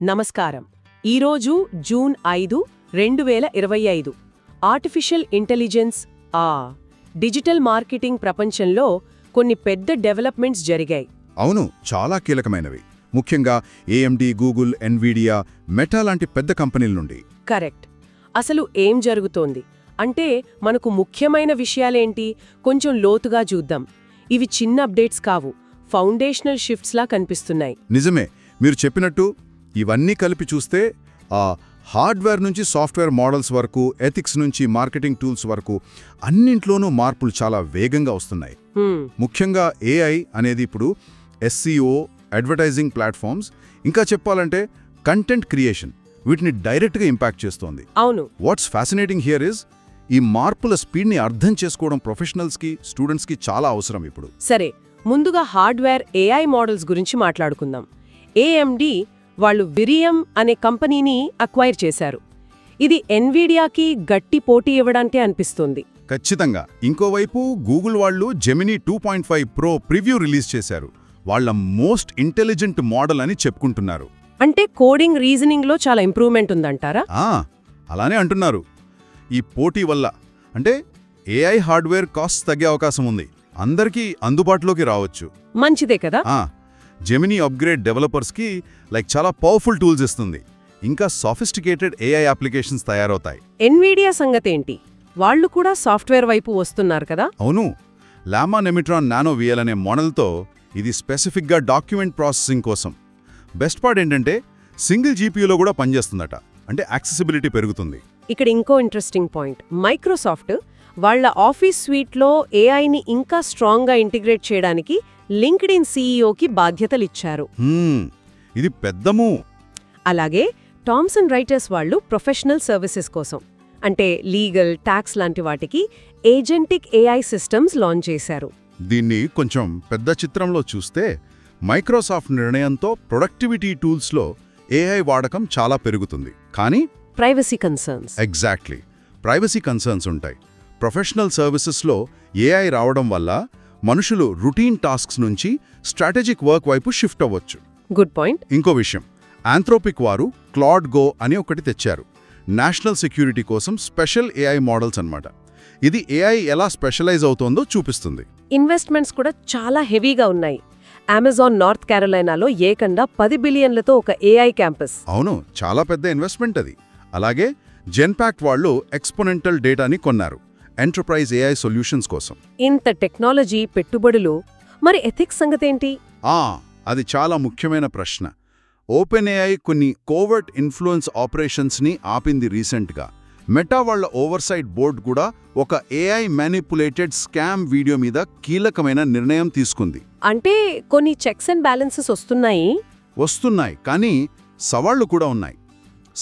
నమస్కారం. ఈరోజు June 5, 2025 artificial intelligence digital marketing ప్రపంచంలో కొన్ని పెద్ద డెవలప్మెంట్స్ జరిగాయి. అవును, చాలా కీలకమైనవి. ముఖ్యంగా AMD, గూగుల్, ఎన్విడియా, మెటా లాంటి పెద్ద కంపెనీల నుండి. కరెక్ట్. అసలు ఏం జరుగుతోంది అంటే మనకు ముఖ్యమైన విషయాలేంటి కొంచెం లోతుగా చూద్దాం. ఇవి చిన్న అప్డేట్స్ కావు, ఫౌండేషనల్ షిఫ్ట్స్లా కనిపిస్తున్నాయి. నిజమే, మీరు చెప్పినట్టు ఇవన్నీ కలిపి చూస్తే హార్డ్వేర్ నుంచి సాఫ్ట్వేర్ మోడల్స్ వరకు, ఎథిక్స్ నుంచి మార్కెటింగ్ టూల్స్ వరకు అన్నింట్లోనూ మార్పులు చాలా వేగంగా వస్తున్నాయి. ముఖ్యంగా AI అనేది ఇప్పుడు SEO, అడ్వర్టైజింగ్ ప్లాట్ఫామ్స్, ఇంకా చెప్పాలంటే కంటెంట్ క్రియేషన్, వీటిని డైరెక్ట్గా ఇంపాక్ట్ చేస్తోంది. అవును. వాట్స్ ఫ్యాసినేటింగ్ హియర్ ఇస్ ఈ మార్పుల స్పీడ్ని అర్థం చేసుకోవడం ప్రొఫెషనల్స్కి, స్టూడెంట్స్కి చాలా అవసరం ఇప్పుడు. సరే, ముందుగా హార్డ్వేర్ AI మోడల్స్ గురించి మాట్లాడుకుందాం. AMD వాళ్ళు విరియం అనే కంపెనీని అక్వైర్ చేశారు. ఇది ఎన్విడియాకి గట్టి పోటీ ఇవ్వడానికే అనిపిస్తుంది. ఖచ్చితంగా. ఇంకోవైపు గూగుల్ వాళ్ళు జెమినీ 2.5 Pro ప్రివ్యూ రిలీజ్ చేశారు. వాళ్ళ మోస్ట్ ఇంటెలిజెంట్ మోడల్ అని చెప్పుకుంటున్నారు. అంటే కోడింగ్, రీజనింగ్లో చాలా ఇంప్రూవ్మెంట్ ఉందంటారా? అలానే అంటున్నారు. ఈ పోటీ వల్ల అంటే AI హార్డ్వేర్ కాస్ట్ తగ్గే అవకాశం ఉంది, అందరికీ అందుబాటులోకి రావచ్చు. మంచిదే కదా. జెమినీ అప్గ్రేడ్ డెవలపర్స్కి చాలా పవర్ఫుల్ టూల్స్ ఇస్తుంది. ఇంకా సాఫిస్టికేటెడ్ AI అప్లికేషన్స్ తయారవుతాయి. ఎన్విడియా సంగతేంటి? వాళ్ళు కూడా సాఫ్ట్వేర్ వైపు వస్తున్నారు కదా? అవును. లామా నెమిట్రాన్ నానో VL అనే మోడల్తో ఇది స్పెసిఫిక్గా డాక్యుమెంట్ ప్రాసెసింగ్ కోసం. బెస్ట్ పార్ట్ ఏంటంటే సింగిల్ GPUలో కూడా పనిచేస్తుందట, అంటే యాక్సెసిబిలిటీ పెరుగుతుంది. ఇక్కడ ఇంకో ఇంట్రెస్టింగ్ పాయింట్, మైక్రోసాఫ్ట్ వాళ్ళ ఆఫీస్ స్వీట్లో AIని ఇంకా స్ట్రాంగ్గా ఇంటిగ్రేట్ చేయడానికి లింక్డ్ఇన్ CEOకి బాధ్యతలిచ్చారు. ఇది పెద్దము. అలాగే థామ్సన్ రైటర్స్ వాళ్ళు ప్రొఫెషనల్ సర్వీసెస్ కోసం, అంటే లీగల్, టాక్స్ లాంటి వాటికి ఏజెంటిక్ AI సిస్టమ్స్ లాంచ్ చేశారు. దీన్ని కొంచెం పెద్ద చిత్రంలో చూస్తే మైక్రోసాఫ్ట్ నిర్ణయంతో ప్రొడక్టివిటీ టూల్స్లో AI వాడకం చాలా పెరుగుతుంది. కానీ privacy concerns. Exactly, privacy concerns ఉంటాయి. ప్రొఫెషనల్ సర్వీసెస్లో AI రావడం వల్ల మనుషులు రొటీన్ టాస్క్స్ నుంచి స్ట్రాటజిక్ వర్క్ వైపు షిఫ్ట్ అవ్వచ్చు. Good point. ఇంకో విషయం, ఆంథ్రోపిక్ వారు క్లాడ్ గో అని ఒకటి తెచ్చారు. నేషనల్ సెక్యూరిటీ కోసం స్పెషల్ AI మోడల్స్ అన్నమాట. ఇది AI ఎలా స్పెషలైజ్ అవుతోందో చూపిస్తుంది. ఇన్వెస్ట్మెంట్స్ కూడా చాలా హెవీగా ఉన్నాయి. అమెజాన్ నార్త్ క్యారోలైనాలో ఏకంగా 10 బిలియన్లతో ఒక AI క్యాంపస్. అవును, చాలా పెద్ద ఇన్వెస్ట్మెంట్ అది. అలాగే జెన్పాక్ట్ వాళ్ళు ఎక్స్పోనెంటల్ డేటాని కొన్నారు ఎంటర్ప్రైజ్ AI సొల్యూషన్స్ కోసం. ఇంత టెక్నాలజీ, పెట్టుబడులు, మరి ఎథిక్స్ సంగతేంటి? అది చాలా ముఖ్యమైన ప్రశ్న. ఓపెన్ AI కొన్ని కోవర్ట్ ఇన్ఫ్లుయెన్స్ ఆపరేషన్స్ని ఆపింది రీసెంట్గా. మెటా వాళ్ల ఓవర్సైట్ బోర్డ్ కూడా ఒక AI మ్యానిపులేటెడ్ స్కామ్ వీడియో మీద కీలకమైన నిర్ణయం తీసుకుంది. అంటే కొన్ని చెక్స్ అండ్ బ్యాలెన్సెస్ వస్తున్నాయి, కానీ సవాళ్లు కూడా ఉన్నాయి.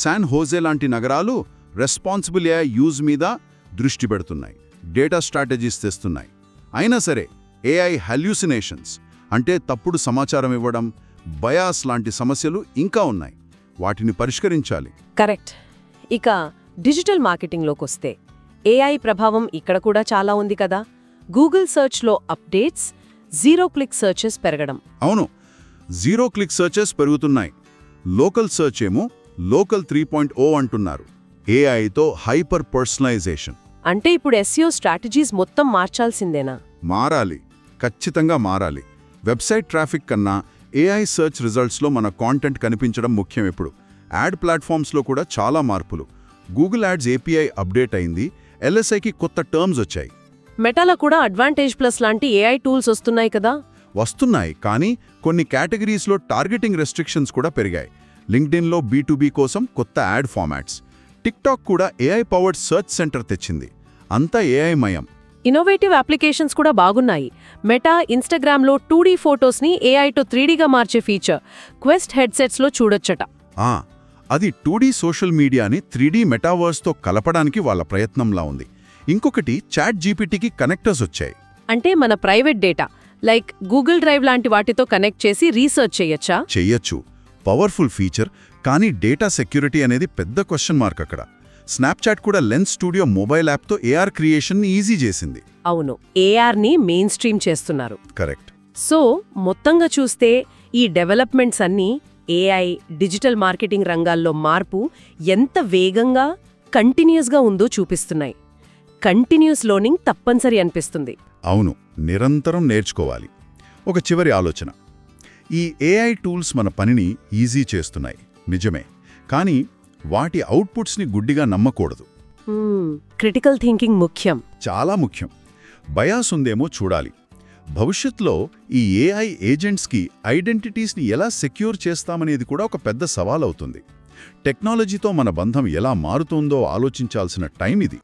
శాన్ హోజే లాంటి నగరాలు రెస్పాన్సిబుల్ AI యూజ్ మీద దృష్టి పెడుతున్నాయి, డేటా స్ట్రాటజీస్ తెస్తున్నాయి. అయినా సరే AI హల్యూసినేషన్స్, అంటే తప్పుడు సమాచారం ఇవ్వడం, బయాస్ లాంటి సమస్యలు ఇంకా ఉన్నాయి. వాటిని పరిష్కరించాలి. కరెక్ట్. ఇక డిజిటల్ మార్కెటింగ్లోకొస్తే AI ప్రభావం ఇక్కడ కూడా చాలా ఉంది కదా. గూగుల్ సర్చ్లో అప్డేట్స్, జీరో క్లిక్ సర్చెస్ పెరగడం. అవును, జీరో క్లిక్ సర్చెస్ పెరుగుతున్నాయి. లోకల్ సర్చ్ ఏమో లోకల్ 3.0 అంటున్నారు. AIతో హైపర్ పర్సనలైజేషన్. అంటే ఇప్పుడు SEO స్ట్రాటజీస్ మొత్తం మార్చాల్సిందేనా? మారాలి, ఖచ్చితంగా మారాలి. వెబ్సైట్ ట్రాఫిక్ కన్నా AI సెర్చ్ రిజల్ట్స్లో మన కాంటెంట్ కనిపించడం ముఖ్యం. ఇప్పుడు యాడ్ ప్లాట్ఫామ్స్లో కూడా చాలా మార్పులు. గూగుల్ యాడ్స్ API అప్డేట్ అయింది, LSIకి కొత్త టర్మ్స్ వచ్చాయి. మెటాలో కూడా అడ్వాంటేజ్ ప్లస్ లాంటి AI టూల్స్ వస్తున్నాయి కదా. వస్తున్నాయి, కానీ కొన్ని కేటగిరీస్లో టార్గెటింగ్ రెస్ట్రిక్షన్స్ కూడా పెరిగాయి. లింక్డ్ఇన్లో B2B కోసం కొత్త యాడ్ ఫార్మాట్స్. టిక్టాక్ కూడా AI పవర్డ్ సెర్చ్ సెంటర్ తెచ్చింది. అంతా AI మయం. ఇన్నోవేటివ్ అప్లికేషన్స్ కూడా బాగున్నాయి. మెటా ఇన్స్టాగ్రామ్లో 2D ఫోటోస్ని AIతో 3Dగా మార్చే ఫీచర్ క్వెస్ట్ హెడ్సెట్స్లో చూడొచ్చట. అది 2D సోషల్ మీడియాని 3D మెటావర్స్తో కలపడానికి వాళ్ళ ప్రయత్నంలా ఉంది. ఇంకొకటి చాట్ GPTకి కనెక్టర్స్ వచ్చాయి. అంటే మన private data like Google drive లాంటి వాటితో కనెక్ట్ చేసి రీసెర్చ్ చెయ్యొచ్చు. పవర్ఫుల్ ఫీచర్, కానీ డేటా సెక్యూరిటీ అనేది పెద్ద క్వశ్చన్ మార్క్ అక్కడ. స్నాప్చాట్ కూడా లెన్స్ స్టూడియో మొబైల్ యాప్తో AR క్రియేషన్ని ఈజీ చేసింది. అవును, ARని మెయిన్ స్ట్రీమ్ చేస్తున్నారు. కరెక్ట్. సో మొత్తంగా చూస్తే ఈ డెవలప్మెంట్స్ అన్నీ ఏఐ, డిజిటల్ మార్కెటింగ్ రంగాల్లో మార్పు ఎంత వేగంగా, కంటిన్యూస్గా ఉందో చూపిస్తున్నాయి. కంటిన్యూస్ లెర్నింగ్ తప్పనిసరి అనిపిస్తుంది. అవును, నిరంతరం నేర్చుకోవాలి. ఒక చివరి ఆలోచన. ఈ ఏఐ టూల్స్ మన పనిని ఈజీ చేస్తున్నాయి, నిజమే. కానీ వాటి అవుట్పుట్స్ని గుడ్డిగా నమ్మకూడదు. క్రిటికల్ థింకింగ్ ముఖ్యం. చాలా ముఖ్యం. బయాస్ ఉందేమో చూడాలి. భవిష్యత్తులో ఈ ఏఐ ఏజెంట్స్కి ఐడెంటిటీస్ని ఎలా సెక్యూర్ చేస్తామనేది కూడా ఒక పెద్ద సవాల్ అవుతుంది. టెక్నాలజీతో మన బంధం ఎలా మారుతోందో ఆలోచించాల్సిన టైం ఇది.